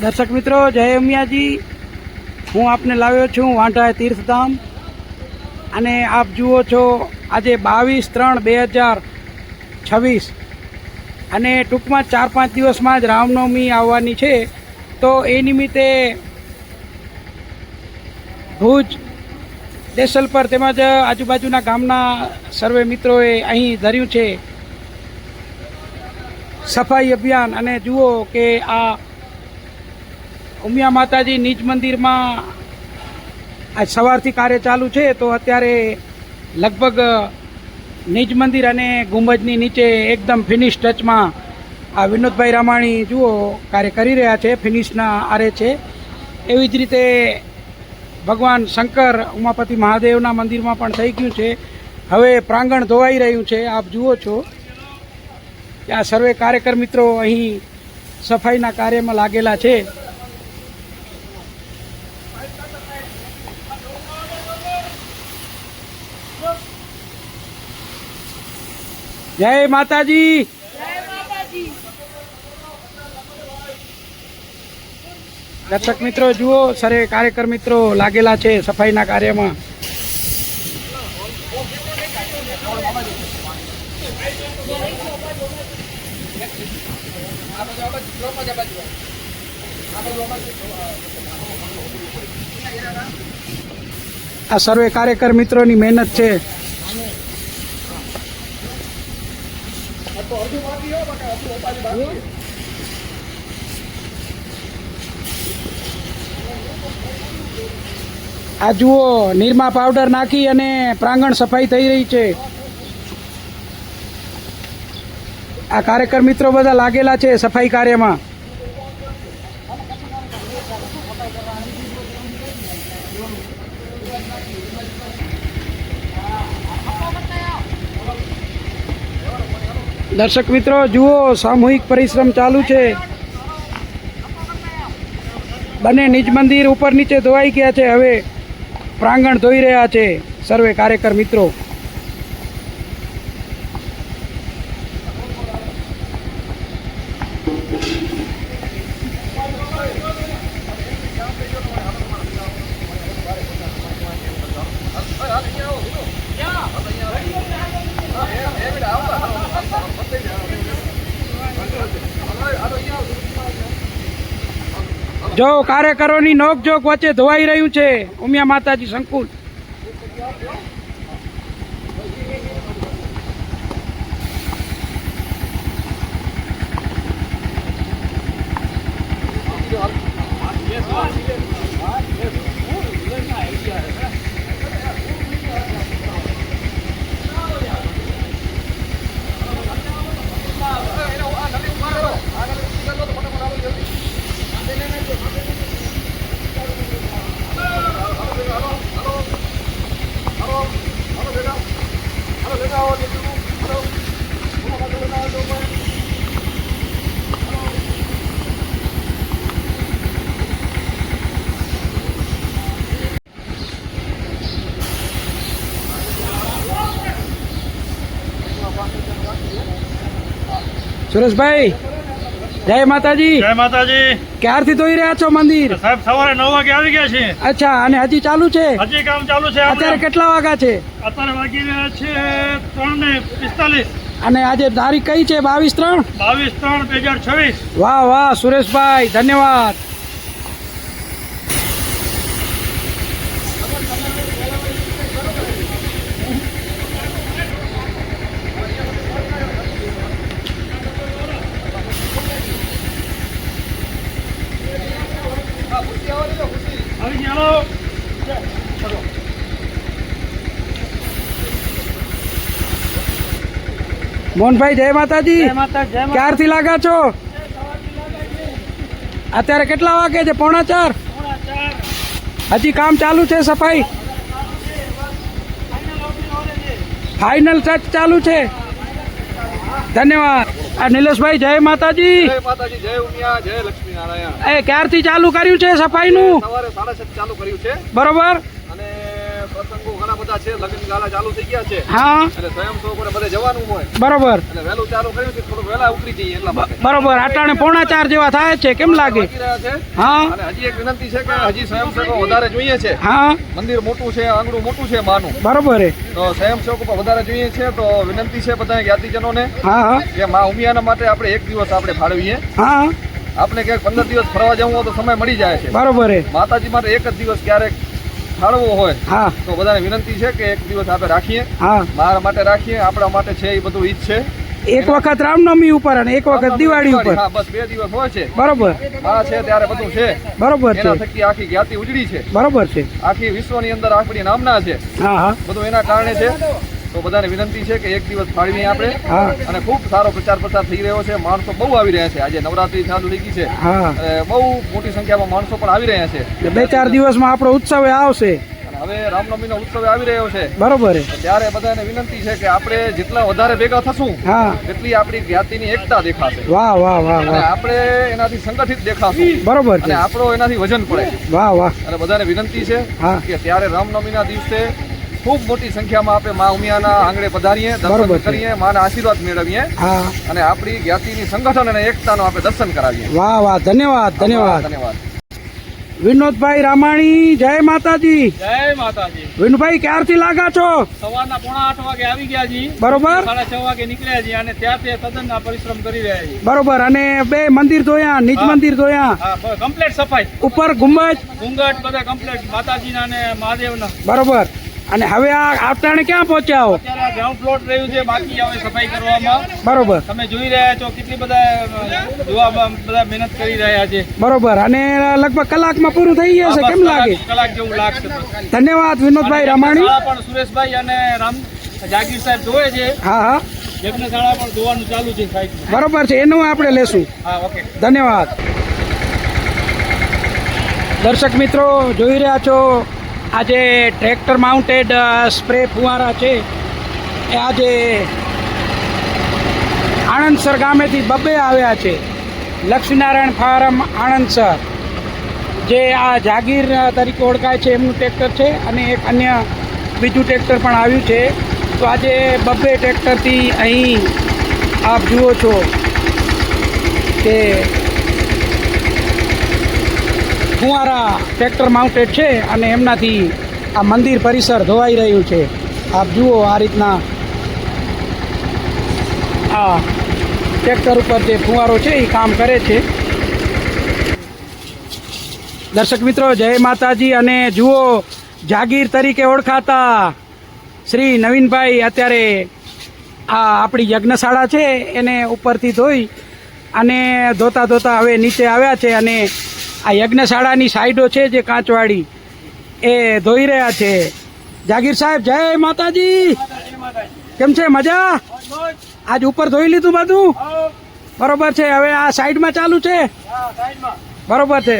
દર્શક મિત્રો, જય ઉમિયાજી। હું આપને લાવ્યો છું વાંઢા તીર્થધામ અને આપ જુઓ છો આજે 22/3/2026 અને ટૂંકમાં 4-5 દિવસમાં જ રામનવમી આવવાની છે। તો એ નિમિત્તે ભુજ, દેશલપર તેમજ આજુબાજુના ગામના સર્વે મિત્રોએ અહીં ધર્યું છે સફાઈ અભિયાન। અને જુઓ કે આ ઉમિયા માતાજી નિજ મંદિરમાં આજ સવારથી કાર્ય ચાલુ છે। તો અત્યારે લગભગ નિજ મંદિર અને ગુંબજની નીચે એકદમ ફિનિશ ટચમાં આ વિનોદભાઈ રામાણી જુઓ કાર્ય કરી રહ્યા છે, ફિનિશના આરે છે। એવી જ રીતે ભગવાન શંકર ઉમાપતિ મહાદેવના મંદિરમાં પણ થઈ ગયું છે। હવે પ્રાંગણ ધોવાઈ રહ્યું છે, આપ જુઓ છો કે આ સર્વે કાર્યકર મિત્રો અહીં સફાઈના કાર્યમાં લાગેલા છે। જય માતાજી। દર્શક મિત્રો જુઓ, સર્વે કાર્યકર મિત્રો લાગેલા છે સફાઈના કાર્યમાં। આ સર્વે કાર્યકર મિત્રોની મહેનત છે। આ જુઓ નિરમા પાવડર નાખી અને પ્રાંગણ સફાઈ થઈ રહી છે। આ કાર્યકર મિત્રો બધા લાગેલા છે સફાઈ કાર્યમાં। દર્શક મિત્રો જુઓ, સામૂહિક પરિશ્રમ ચાલુ છે। બંને નિજ મંદિર ઉપર નીચે ધોવાઈ ગયા છે, હવે પ્રાંગણ ધોઈ રહ્યા છે સર્વે કાર્યકર મિત્રો। જો કાર્યકરોની નોકઝોક વચ્ચે ધોવાઈ રહ્યું છે ઉમિયા માતાજી સંકુલ। સુરેશભાઈ, જય માતાજી। જય માતાજી। ક્યારથી ધોઈ રહ્યા છો મંદિર? સાહેબ સવારે 9 વાગે આવી ગયા છે। અચ્છા, અને હજી ચાલુ છે? હજી કામ ચાલુ છે। અત્યારે કેટલા વાગ્યા છે? અત્યારે વાગી રહ્યા છે 3:45। અને આજે તારીખ કઈ છે? 22/3? 22/3/2026। વાહ વાહ સુરેશભાઈ, ધન્યવાદ। મોહનભાઈ, જય માતાજી। ક્યારથી લાગ્યા છો? અત્યારે કેટલા વાગે છે? 3:45। હજી કામ ચાલુ છે સફાઈ? ફાઇનલ ટચ ચાલુ છે? ધન્યવાદ। આ નિલેશભાઈ, જય માતાજી। જય માતાજી, જય ઉમિયા, જય લક્ષ્મીનારાયણ। ક્યારથી ચાલુ કર્યું છે સફાઈનું? સવારે 7:30 ચાલુ કર્યું છે બરોબર। અને પ્રથમ પ્રસંગો ઘણા બધા છે, લગ્ન ગાળા ચાલુ થઈ ગયા છે હા એટલે સ્વયંસેવકોને બધે જવાનું હોય બરોબર એટલે વહેલું ચાલુ કર્યું છે, થોડું વહેલા ઉતરી જઈએ એટલા માટે બરોબર અટાણે 3:45 જેવા થાય છે, કેમ લાગે? બાકી રહ્યા છે. હા અને હજી એક વિનંતી છે કે હજી સ્વયંસેવકો વધારે જોઈએ છે. હા મંદિર મોટું છે, આંગણું મોટું છે માનું, બરોબર હે તો સ્વયંસેવકો પણ વધારે જોઈએ છે. તો વિનંતી છે બધા જ્ઞાતિજનોને હા હા કે મા ઉમિયાના માટે આપણે એક દિવસ આપણે ફાળવીએ. હા આપણે ક્યાંક 15 દિવસ ફરવા જવું હોય તો સમય મળી જાય છે. બરોબર હે માતાજી માટે એક જ દિવસ ક્યારેક ફાળવો હોય હા તો બધાને વિનંતી છે કે એક દિવસ આપણે રાખીએ, હા મારા માટે રાખીએ, આપણા માટે છે એ બધું ઈજ છે. એક વખત રામનવમી ઉપર અને એક વખત દિવાળી ઉપર હા બસ 2 દિવસ હોય છે. બરોબર આ છે ત્યારે બધું છે. બરોબર એના છે થકી આખી જ્ઞાતિ ઉજળી છે, બરોબર છે આખી વિશ્વની અંદર આપણી નામના છે, હા હા બધું એના કારણે છે. તો બધાને વિનંતી છે કે એક દિવસ ફાળવીએ આપણે. હા અને ખૂબ સારો પ્રચાર પ્રસાર થઈ રહ્યો છે, માણસો બહુ આવી રહ્યા છે. આજે નવરાત્રી ચાલુ થઈ ગઈ છે, હા બહુ મોટી સંખ્યામાં માણસો પણ આવી રહ્યા છે. 2-4 દિવસમાં આપણો ઉત્સવ આવશે. અને હવે રામનવમીનો ઉત્સવ આવી રહ્યો છે, બરોબર હે તો ત્યારે બધાને વિનંતી છે કે આપણે જેટલા વધારે ભેગા થશું હા એટલી આપણી જ્ઞાતિની એકતા દેખાશે વાહ વાહ વાહ અને વાહ આપણે એનાથી સંગઠિત દેખાશું બરોબર અને છે આપણો એનાથી વજન પડે. વાહ વાહ અને બધાને વિનંતી છે હા કે ત્યારે રામનવમીના દિવસે ખૂબ મોટી સંખ્યામાં આપણે મા ઉમિયાના આંગણે પધારીએ, બરોબર દર્શન છે. કરીએ, માના આશીર્વાદ મેળવીએ હા અને આપણી જ્ઞાતિની સંગઠન અને એકતાનો આપણે દર્શન કરાવીએ. વાહ વાહ ધન્યવાદ ધન્યવાદ ધન્યવાદ. વિનોદભાઈ રામાણી જય માતાજી. જય માતાજી. વિનુભાઈ ક્યારથી લાગા છો? સવારના 7:45 વાગે આવી ગયા જી, બરોબર 6:30 વાગે નીકળ્યા જી અને ત્યાંથી સદનના પરિશ્રમ કરી રહ્યા છીએ. બરોબર અને 2 મંદિર જોયા, નિજ હા. મંદિર જોયા, હા કમ્પ્લીટ સફાઈ, ઉપર ગુંબજ ઘૂંઘટ બધા કમ્પ્લીટ માતાજીના અને મહાદેવના. બરોબર અને હવે આ આટાણે ક્યાં પહોંચ્યા હો? અત્યારે ગ્રાઉન્ડ ફ્લોર રહ્યું છે, બાકી હવે સફાઈ કરવામાં. બરોબર તમે જોઈ રહ્યા છો કેટલી બધા જોવામાં બધા મહેનત કરી રહ્યા છે. બરોબર અને લગભગ કલાકમાં પૂરું થઈ જશે, બસ કેમ લાગે? કલાક જેવું લાગશે. ધન્યવાદ વિનોદભાઈ રામાણી. યજ્ઞશાળા પણ સુરેશભાઈ અને રામ જાગીર સાહેબ જોવે છે. હા હા યજ્ઞશાળા પણ જોવાનું ચાલુ છે સાઈડમાં. બરોબર છે, એનું આપણે લેશું. હા ઓકે. ધન્યવાદ. દર્શક મિત્રો જોઈ રહ્યા છો આજે ટ્રેક્ટર માઉન્ટેડ સ્પ્રે ફુવારા છે એ આજે આણંદસર ગામેથી બબ્બે આવ્યા છે. લક્ષ્મીનારાયણ ફાર્મ આણંદસર જે આ જાગીર તરીકે ઓળખાય છે એમનું ટ્રેક્ટર છે અને એક અન્ય બીજું ટ્રેક્ટર પણ આવ્યું છે. તો આજે બબ્બે ટ્રેક્ટરથી અહીં આપ જુઓ છો કે ફુવારા ટ્રેક્ટર માઉન્ટેડ છે અને એમનાથી આ મંદિર પરિસર ધોવાઈ રહ્યું છે. આપ જુઓ આ રીતના આ ટ્રેક્ટર ઉપર જે ફુવારો છે એ કામ કરે છે. દર્શક મિત્રો જય માતાજી. અને જુઓ જાગીર તરીકે ઓળખાતા શ્રી નવીનભાઈ અત્યારે આ આપણી યજ્ઞશાળા છે એને ઉપરથી ધોઈ અને ધોતા ધોતા હવે નીચે આવ્યા છે અને આ યજ્ઞશાળાની સાઈડો છે જે કાચવાડી એ ધોઈ રહ્યા છે. જાગીર સાહેબ જય માતાજી. કેમ છે? મજા? આજ ઉપર ધોઈ લીધું બધું? બરોબર છે. હવે આ સાઈડમાં ચાલુ છે? બરોબર છે.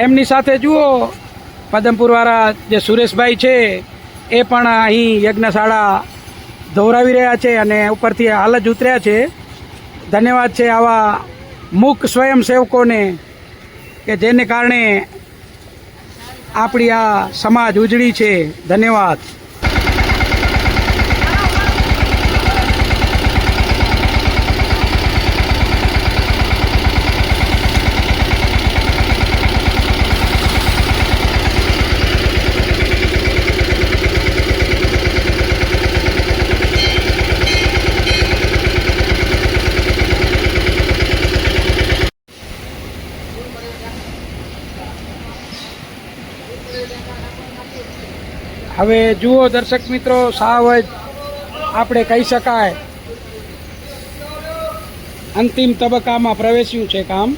એમની સાથે જુઓ પદમપુરવાળા જે સુરેશભાઈ છે એ પણ અહીં યજ્ઞશાળા ધોવરાવી રહ્યા છે અને ઉપરથી હાલ જ ઉતર્યા છે. ધન્યવાદ છે આવા મૂક સ્વયંસેવકોને કે જેને કારણે આપણી આ સમાજ ઉજળી છે. ધન્યવાદ. હવે જુઓ દર્શક મિત્રો સાવ જ આપણે કહી શકાય અંતિમ તબક્કામાં પ્રવેશ્યું છે કામ.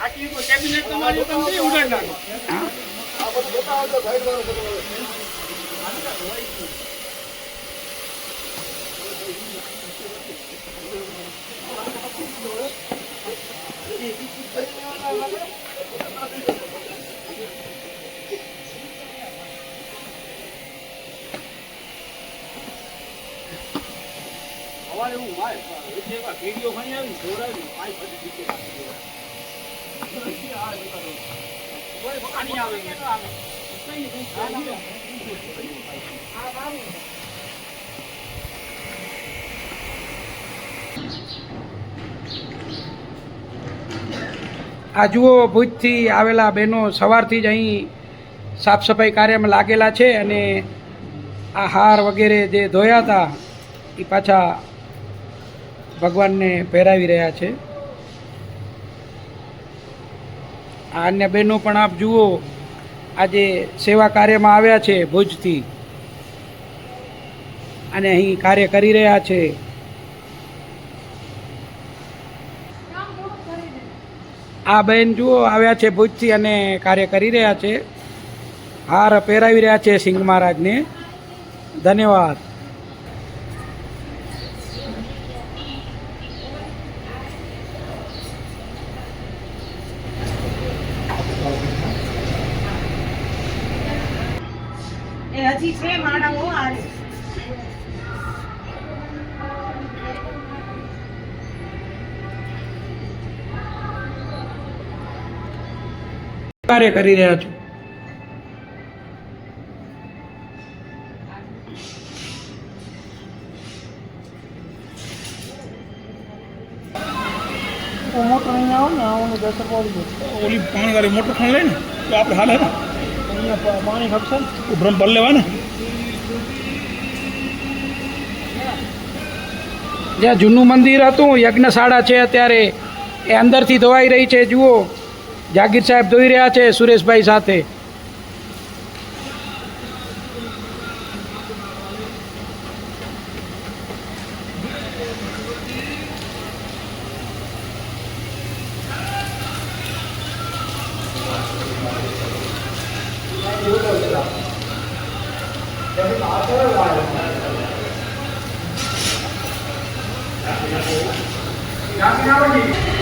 આખી કેબિનેટ તમારી તમે ઉડાડ નાખો. સવારે હું ભાઈ વિડીયો ખાઈ આવી જોડાવી પાઈ ફરી દીધી પાણી આવે આ જુઓ ભુજથી આવેલા બહેનો સવારથી જ અહીં સાફ સફાઈ કાર્યમાં લાગેલા છે અને આ હાર વગેરે જે ધોયા હતા એ પાછા ભગવાનને પહેરાવી રહ્યા છે. આ અન્ય બહેનો પણ આપ જુઓ આજે સેવા કાર્યમાં આવ્યા છે ભુજથી અને અહીં કાર્ય કરી રહ્યા છે. આ બહેન જુઓ આવ્યા છે ભુજથી અને કાર્ય કરી રહ્યા છે, હાર પહેરાવી રહ્યા છે સિંહ મહારાજને. ધન્યવાદ. હજી છે માણસો આ કાર્ય કરી રહ્યા છો. મોટર અહીંયા આવો ને આવવાનું દર્શન પડી જાય. ઓલી પાણી વાળી મોટર ખાણ લે ને તો આપણે હાલે ને અહીંયા પાણી ખપશે ને ઉભરમ ભર લેવા ને. જ્યાં જૂનું મંદિર હતું યજ્ઞશાળા છે અત્યારે એ અંદરથી ધોવાઈ રહી છે. જુઓ જાગીર સાહેબ ધોઈ રહ્યા છે સુરેશભાઈ સાથે. ક્યાંથી આવો જી?